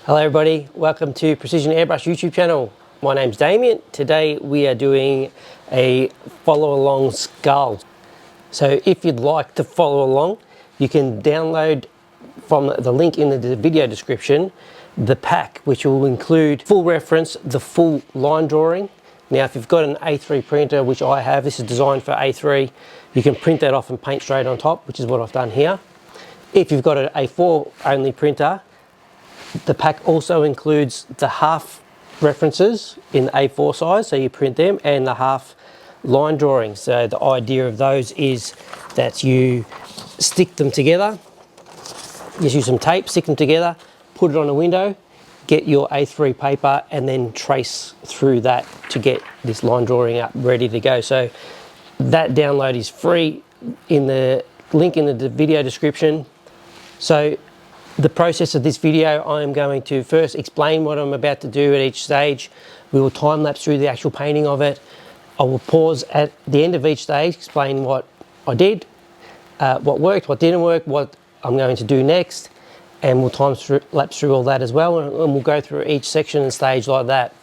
Hello everybody, welcome to Precision Airbrush YouTube channel. My name's Damien. Today we are doing a follow along skull. So if you'd like to follow along, you can download from the link in the video description the pack, which will include full reference, the full line drawing. Now if you've got an A3 printer, which I have, this is designed for A3, you can print that off and paint straight on top, which is what I've done here. If you've got an A4 only printer, the pack also includes the half references in A4 size, so you print them, and the half line drawings. So the idea of those is that you stick them together, just use some tape, stick them together, put it on a window, get your A3 paper, and then trace through that to get this line drawing up ready to go. So that download is free in the link in the video description. So the process of this video, I'm going to first explain what I'm about to do at each stage. We will time lapse through the actual painting of it. I will pause at the end of each stage, explain what I did, what worked, what didn't work, what I'm going to do next, and we'll time lapse through all that as well, and we'll go through each section and stage like that.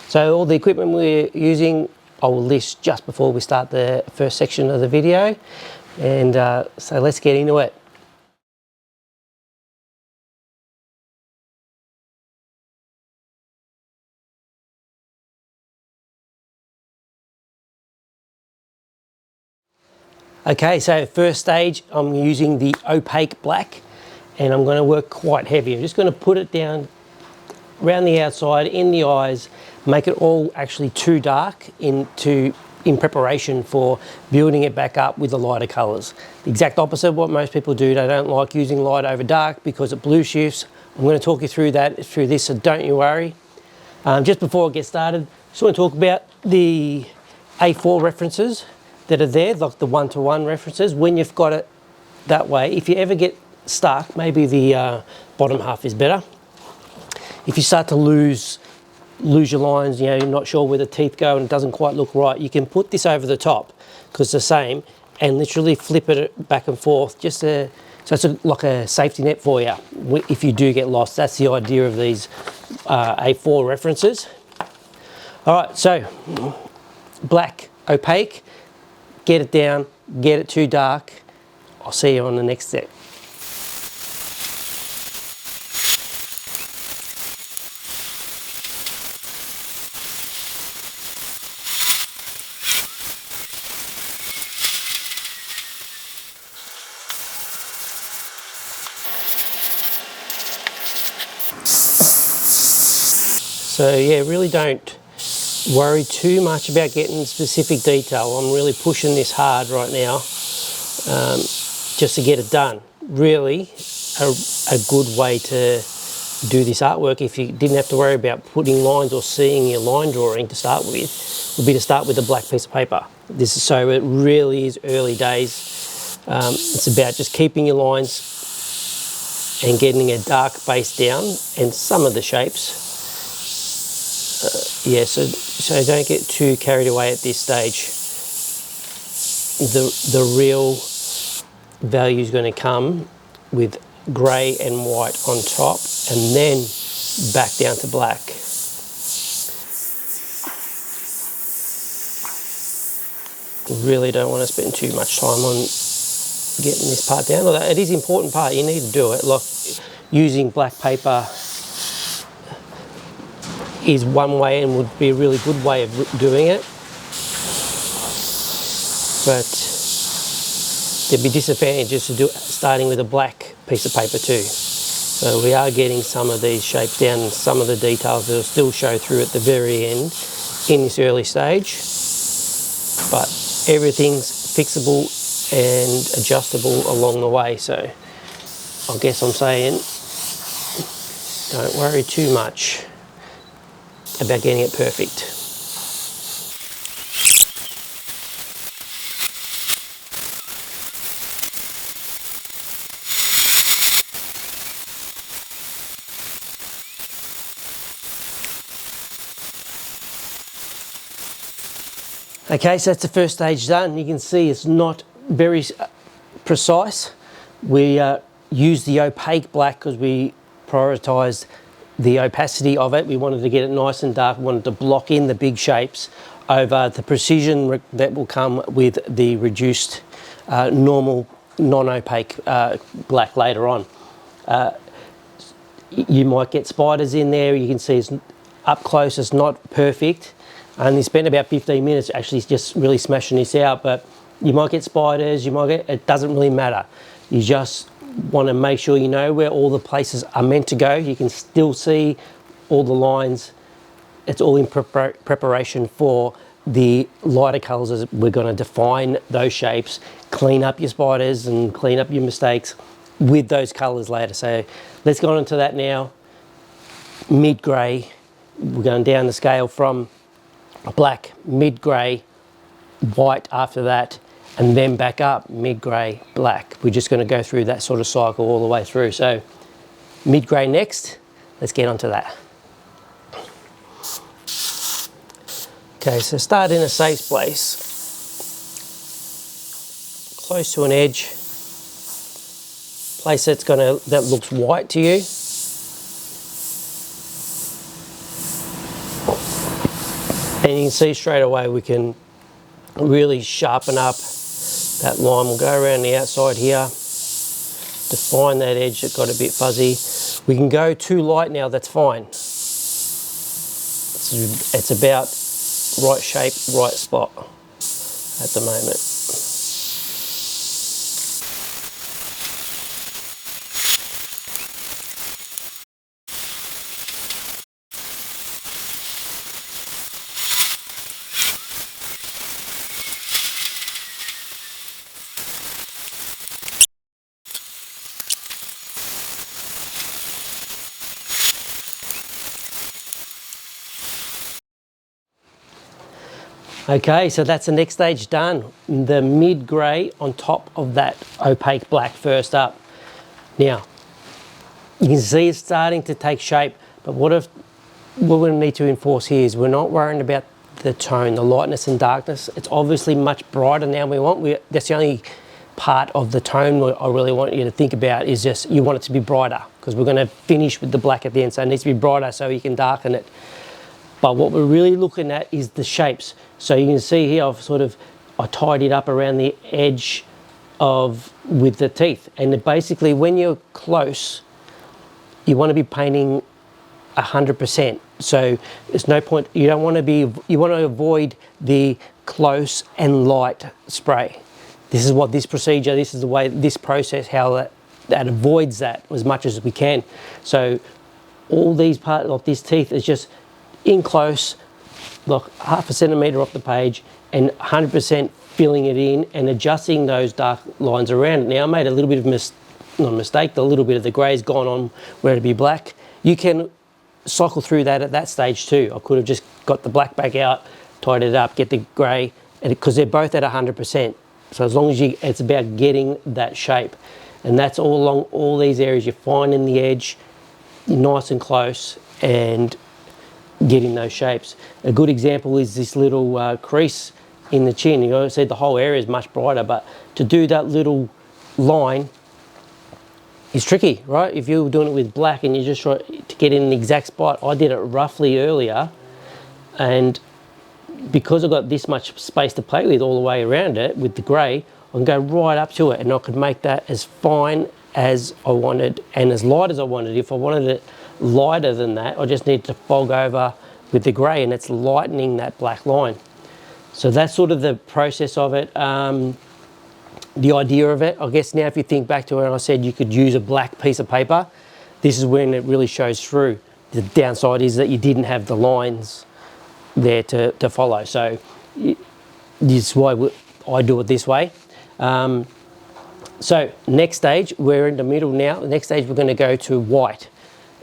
So all the equipment we're using, I will list just before we start the first section of the video, and so let's get into it. Okay, so first stage, I'm using the opaque black, and I'm going to work quite heavy. I'm just going to put it down around the outside, in the eyes, make it all actually too dark in preparation for building it back up with the lighter colours. The exact opposite of what most people do. They don't like using light over dark because it blue shifts. I'm going to talk you through that through this, so don't you worry. Just before I get started, just want to talk about the A4 references that are there, like the one-to-one references. When you've got it that way, if you ever get stuck, maybe the bottom half is better. If you start to lose your lines, you know, you're not sure where the teeth go and it doesn't quite look right, you can put this over the top, because it's the same, and literally flip it back and forth, just so it's like a safety net for you if you do get lost. That's the idea of these A4 references. All right, so black, opaque. Get it down, get it too dark. I'll see you on the next step. So yeah, really don't worry too much about getting specific detail. I'm really pushing this hard right now, just to get it done. Really a good way to do this artwork, if you didn't have to worry about putting lines or seeing your line drawing to start with, would be to start with a black piece of paper. So it really is early days. It's about just keeping your lines and getting a dark base down, and some of the shapes. Yeah, so don't get too carried away at this stage. The real value is going to come with grey and white on top, and then back down to black. Really don't want to spend too much time on getting this part down, although it is an important part. You need to do it. Like using black paper is one way and would be a really good way of doing it, but there'd be disadvantages to starting with a black piece of paper too. So we are getting some of these shapes down, and some of the details that will still show through at the very end in this early stage, but everything's fixable and adjustable along the way. So I guess I'm saying don't worry too much about getting it perfect. Okay, so that's the first stage done. You can see it's not very precise. We use the opaque black because we prioritised the opacity of it. We wanted to get it nice and dark. We wanted to block in the big shapes over the precision that will come with the reduced normal non-opaque black later on. You might get spiders in there. You can see it's up close, it's not perfect. I only spent about 15 minutes actually just really smashing this out, but you might get spiders, you might get, it doesn't really matter. You just want to make sure you know where all the places are meant to go. You can still see all the lines. It's all in preparation for the lighter colors as we're going to define those shapes, clean up your spiders and clean up your mistakes with those colors later. So let's go on to that now. Mid-gray, we're going down the scale from black, mid-gray, white after that, and then back up, mid-grey, black. We're just going to go through that sort of cycle all the way through. So mid-grey next, let's get onto that. Okay, so start in a safe place, close to an edge, place that looks white to you. And you can see straight away we can really sharpen up that line. We'll go around the outside here, define that edge that got a bit fuzzy. We can go too light now, that's fine. It's about right shape, right spot at the moment. Okay, so that's the next stage done. The mid-grey on top of that opaque black first up. Now, you can see it's starting to take shape, but what we need to enforce here is we're not worrying about the tone, the lightness and darkness. It's obviously much brighter now. That's the only part of the tone I really want you to think about is just you want it to be brighter because we're going to finish with the black at the end, so it needs to be brighter so you can darken it. But what we're really looking at is the shapes. So you can see here I tied it up around the edge with the teeth. And basically when you're close, you want to be painting 100%. So there's no point, you want to avoid the close and light spray. This is what this procedure, this is the way, this process, how that avoids that as much as we can. So all these parts of this teeth is just in close, like half a centimetre off the page, and 100% filling it in and adjusting those dark lines around it. Now I made a little bit of not a mistake, a little bit of the grey's gone on where it'd be black. You can cycle through that at that stage too. I could have just got the black back out, tied it up, get the grey, and because they're both at 100%. So as long as it's about getting that shape, and that's all along all these areas. You're finding the edge, you're nice and close, and getting those shapes. A good example is this little crease in the chin. You know, see the whole area is much brighter, but to do that little line is tricky, right? If you were doing it with black and you just try to get in the exact spot, I did it roughly earlier, and because I've got this much space to play with all the way around it with the grey, I can go right up to it and I could make that as fine as I wanted and as light as I wanted. If I wanted it lighter than that, I just need to fog over with the grey and it's lightening that black line. So that's sort of the process of it, the idea of it. I guess now if you think back to when I said you could use a black piece of paper, this is when it really shows through. The downside is that you didn't have the lines there to follow. So this is why I do it this way. So next stage, we're in the middle now. The next stage we're going to go to white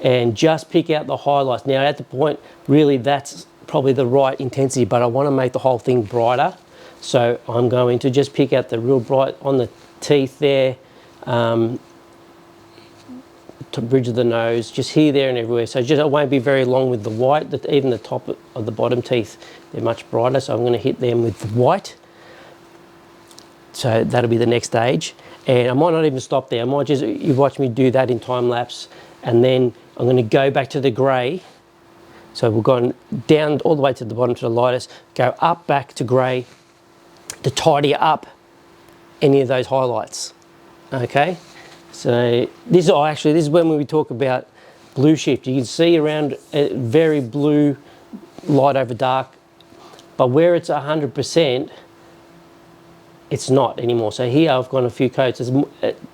and just pick out the highlights. Now at the point, really that's probably the right intensity, but I want to make the whole thing brighter. So I'm going to just pick out the real bright on the teeth there, to bridge of the nose, just here, there and everywhere. So just, it won't be very long with the white, even the top of the bottom teeth, they're much brighter. So I'm going to hit them with the white. So that'll be the next stage. And I might not even stop there. I might just, you watch me do that in time lapse and then I'm going to go back to the grey. So we've gone down all the way to the bottom to the lightest, go up back to grey to tidy up any of those highlights. Okay, so this is when we talk about blue shift. You can see around a very blue, light over dark, but where it's 100%, it's not anymore. So here I've gone a few coats.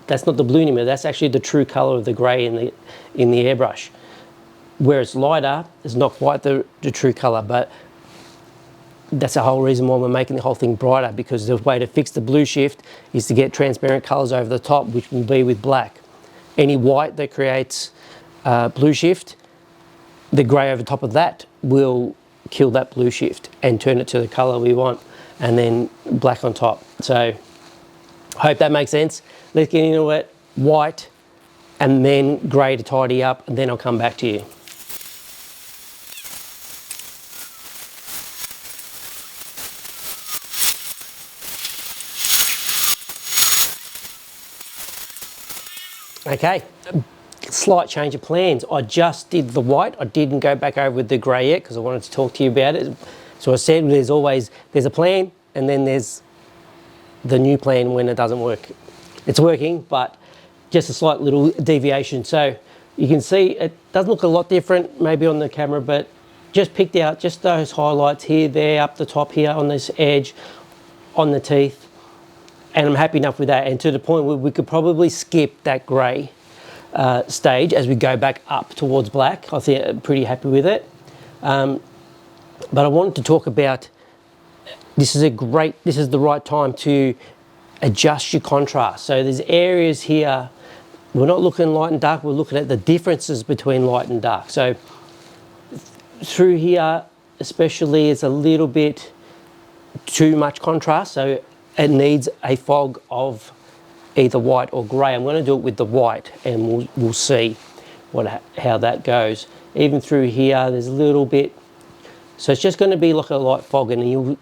That's not the blue anymore. That's actually the true colour of the grey in the airbrush. Where it's lighter, it's not quite the true colour, but that's the whole reason why we're making the whole thing brighter, because the way to fix the blue shift is to get transparent colours over the top, which will be with black. Any white that creates blue shift, the grey over top of that will kill that blue shift and turn it to the colour we want, and then black on top. So I hope that makes sense. Let's get into it. White and then grey to tidy up, and then I'll come back to you. Okay, slight change of plans. I just did the white. I didn't go back over with the grey yet because I wanted to talk to you about it. So I said there's a plan, and then there's the new plan when it doesn't work. It's working, but just a slight little deviation. So you can see it does look a lot different maybe on the camera, but just picked out just those highlights here, there, up the top here on this edge, on the teeth. And I'm happy enough with that, and to the point where we could probably skip that grey stage as we go back up towards black. I think I'm pretty happy with it. But I wanted to talk about, this is the right time to adjust your contrast. So there's areas here, we're not looking light and dark, we're looking at the differences between light and dark. So through here especially, it's a little bit too much contrast, so it needs a fog of either white or grey. I'm going to do it with the white, and we'll see how that goes. Even through here, there's a little bit. So it's just going to be like a light fog, and you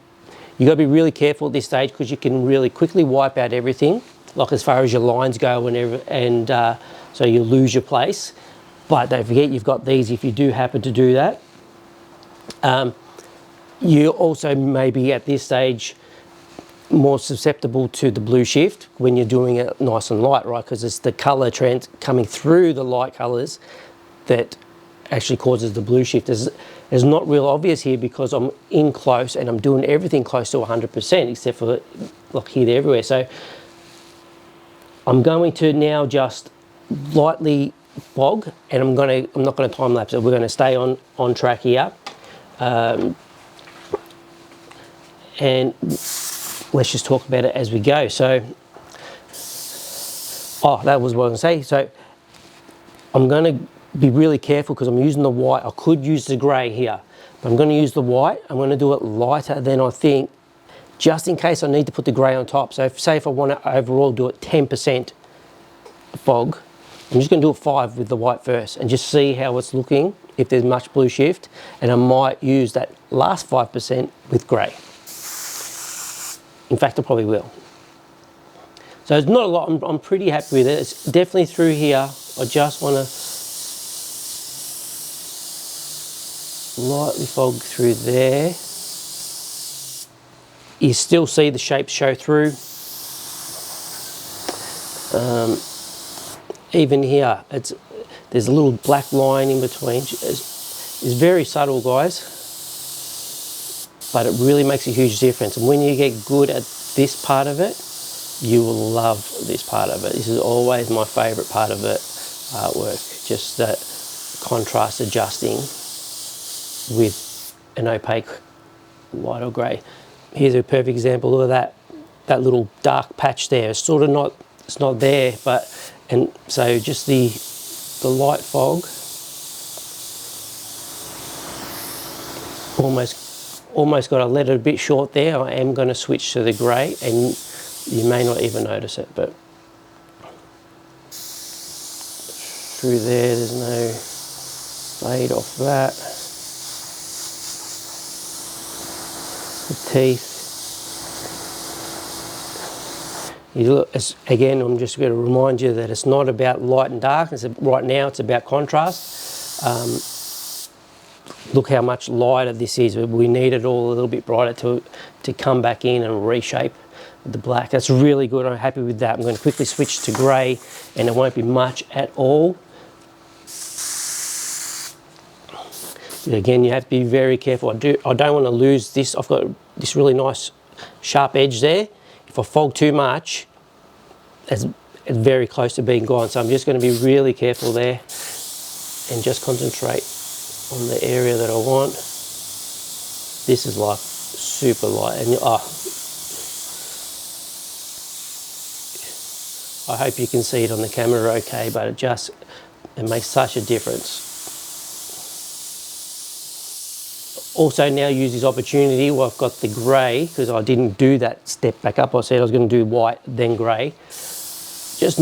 got to be really careful at this stage because you can really quickly wipe out everything, like as far as your lines go, and so you lose your place. But don't forget, you've got these if you do happen to do that. You also may be at this stage more susceptible to the blue shift when you're doing it nice and light, right? Because it's the colour coming through the light colours that actually causes the blue shift. It's not real obvious here because I'm in close and I'm doing everything close to 100%, except for like here, there, everywhere. So I'm going to now just lightly fog, and I'm not going to time lapse it. We're going to stay on track here, and let's just talk about it as we go. So, that was what I was going to say. So I'm going to be really careful because I'm using the white. I could use the grey here, but I'm going to use the white. I'm going to do it lighter than I think, just in case I need to put the grey on top. So say if I want to overall do it 10% fog, I'm just going to do it 5 with the white first and just see how it's looking, if there's much blue shift, and I might use that last 5% with grey. In fact, I probably will. So it's not a lot. I'm pretty happy with it. It's definitely through here. I just want to lightly fog through there. You still see the shapes show through. Even here, there's a little black line in between. It's very subtle, guys, but it really makes a huge difference. And when you get good at this part of it, you will love this part of it. This is always my favourite part of it, artwork, just that contrast adjusting with an opaque white or grey. Here's a perfect example. Look at that little dark patch there. It's sort of not, it's not there, and so just the light fog almost got to let it a bit short there. I am going to switch to the grey, and you may not even notice it, but through there's no fade off that. The teeth. You look, again, I'm just going to remind you that it's not about light and dark. Right now it's about contrast. Look how much lighter this is. We need it all a little bit brighter to come back in and reshape the black. That's really good. I'm happy with that. I'm going to quickly switch to grey, and it won't be much at all. Again, you have to be very careful. I don't want to lose this. I've got this really nice sharp edge there. If I fog too much, it's very close to being gone. So I'm just going to be really careful there and just concentrate on the area that I want. This is like super light, and I hope you can see it on the camera okay, but it makes such a difference. Also now use this opportunity where I've got the grey, because I didn't do that step back up. I said I was going to do white then grey. Just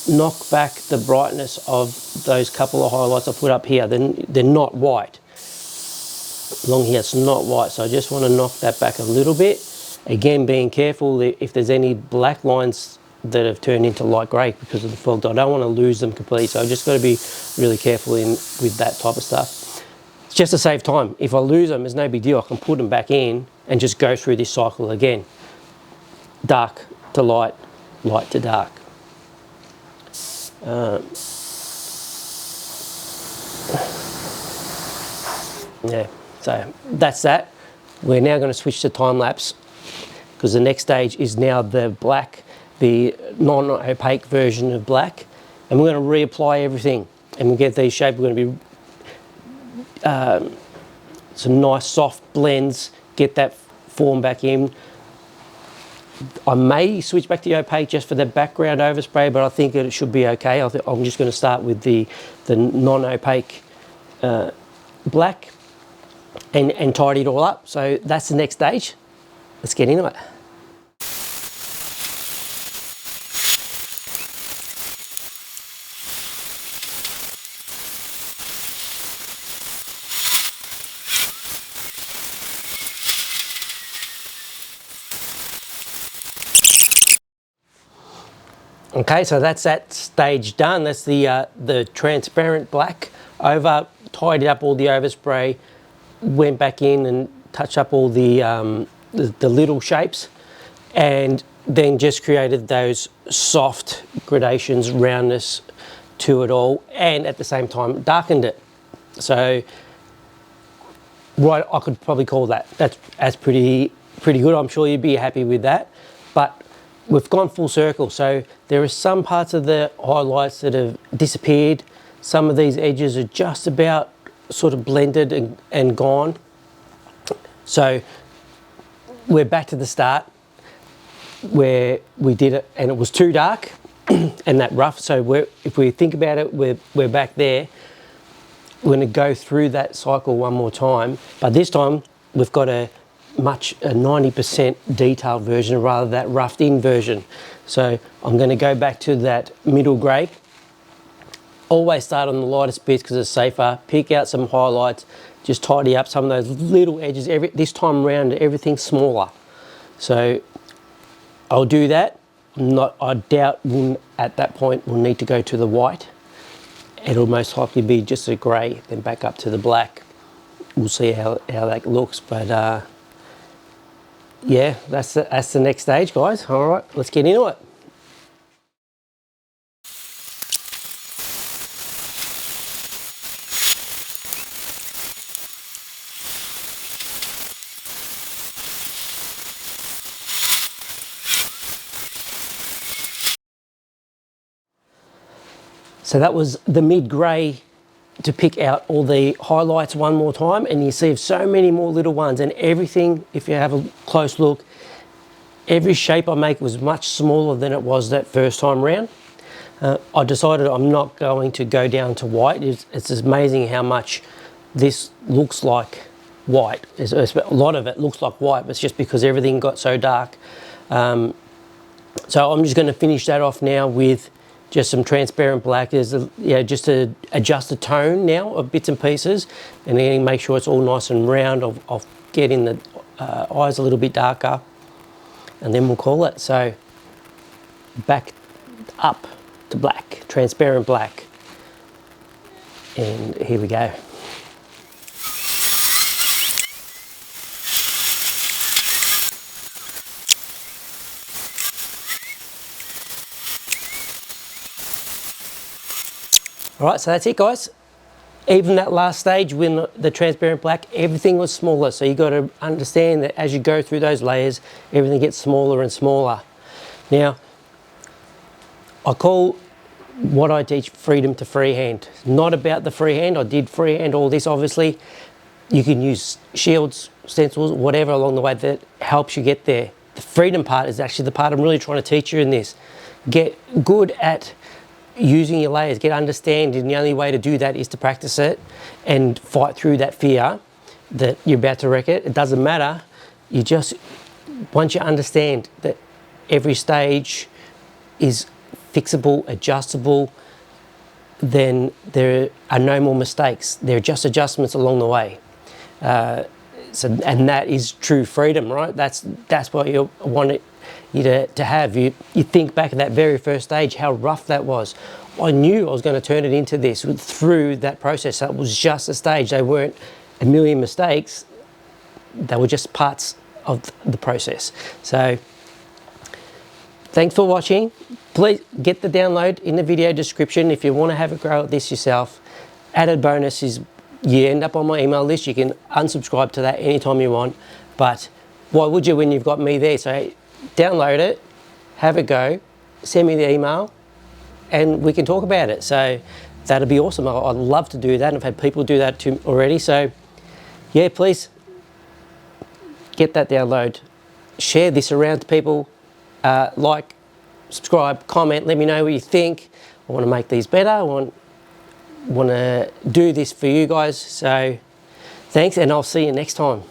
knock back the brightness of those couple of highlights I put up here. They're not white. Along here it's not white, so I just want to knock that back a little bit. Again, being careful if there's any black lines that have turned into light grey because of the fog. I don't want to lose them completely, so I've just got to be really careful with that type of stuff. Just to save time. If I lose them, there's no big deal. I can put them back in and just go through this cycle again. Dark to light, light to dark. Yeah, so that's that. We're now going to switch to time-lapse, because the next stage is now the black, the non-opaque version of black. And we're going to reapply everything. And we'll get these shapes. We're going to be some nice soft blends, get that form back in. I may switch back to the opaque just for the background overspray, but I think it should be okay. I'm just going to start with the non-opaque black and tidy it all up. So that's the next stage. Let's get into it. Okay, so that's that stage done. That's the transparent black over, tidied up all the overspray, went back in and touched up all the little shapes, and then just created those soft gradations, roundness to it all, and at the same time darkened it. So right, I could probably call that's pretty good. I'm sure you'd be happy with that. But we've gone full circle, so there are some parts of the highlights that have disappeared. Some of these edges are just about sort of blended and gone. So we're back to the start where we did it and it was too dark and that rough. So if we think about it, we're back there. We're going to go through that cycle one more time, but this time we've got a 90% detailed version rather than that roughed in version. So I'm going to go back to that middle grey. Always start on the lightest bits because it's safer. Pick out some highlights, just tidy up some of those little edges. This time around everything's smaller. So I'll do that. I doubt at that point we'll need to go to the white. It'll most likely be just a grey, then back up to the black. We'll see how that looks, but yeah, that's the next stage, guys. All right, let's get into it. So that was the mid-grey to pick out all the highlights one more time, and you see so many more little ones, and everything, if you have a close look, every shape I make was much smaller than it was that first time round. I decided I'm not going to go down to white. It's amazing how much this looks like white. A lot of it looks like white, but it's just because everything got so dark. So I'm just going to finish that off now with just some transparent black, just to adjust the tone now of bits and pieces, and then make sure it's all nice and round. I'll get in the eyes a little bit darker, and then we'll call it. So back up to black, transparent black. And here we go. All right, so that's it, guys. Even that last stage, when the transparent black, everything was smaller. So you got to understand that as you go through those layers, everything gets smaller and smaller. Now, I call what I teach freedom to freehand. Not about the freehand. I did freehand all this, obviously. You can use shields, stencils, whatever along the way that helps you get there. The freedom part is actually the part I'm really trying to teach you in this. Get good at using your layers, get understanding, and the only way to do that is to practice it and fight through that fear that you're about to wreck it. It doesn't matter. You just, once you understand that every stage is fixable, adjustable, then there are no more mistakes. There are just adjustments along the way. And that is true freedom, right? That's what you want you to have. You think back at that very first stage, how rough that was. I knew I was going to turn it into this through that process. That was just a stage. They weren't a million mistakes. They were just parts of the process. So thanks for watching. Please get the download in the video description if you want to have a go at this yourself. Added bonus is you end up on my email list. You can unsubscribe to that anytime you want, but why would you when you've got me there? So download it, have a go, send me the email, and we can talk about it. So that'd be awesome. I'd love to do that. I've had people do that too already. So yeah, please get that download. Share this around to people. Like, subscribe, comment, let me know what you think. I want to make these better. I want to do this for you guys. So thanks, and I'll see you next time.